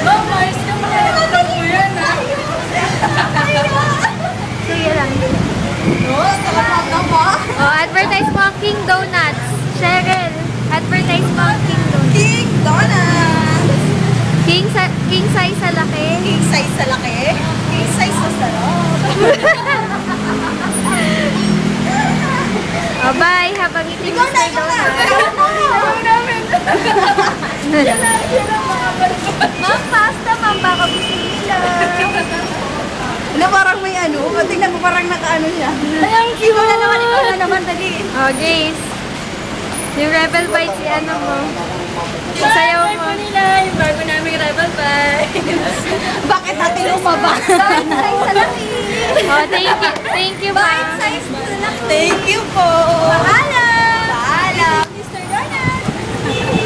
Mama, is ka makakatawa mo yan, ha? Sige lang. Oo, talaga ba? Oh, advertise mo ang King Donuts. Cheryl, advertise mo ang King Donuts. King Donuts! King size sa laki. King size sa laki? King size sa sarap. Oh, bye. Habang itim Ikaw na, Mr. ikaw na! Donut. Ikaw namin! Yan ang mga barko. Ma'am, pasta, ma'am. Baka gusto nila. Ano, parang may ano? Tingnan mo, parang naka-ano siya. Ayang kiwa na naman, ikaw na naman, dali. Oh, Jace. Yung Rebel Bites, ano mo? Sayaw mo. nila, yung bago namin Rebel Bites. Bakit natin lumabas? Bite size sa laki. Oh, thank you. Thank you, ma'am. Bite size na lang. Thank you po. Bahala.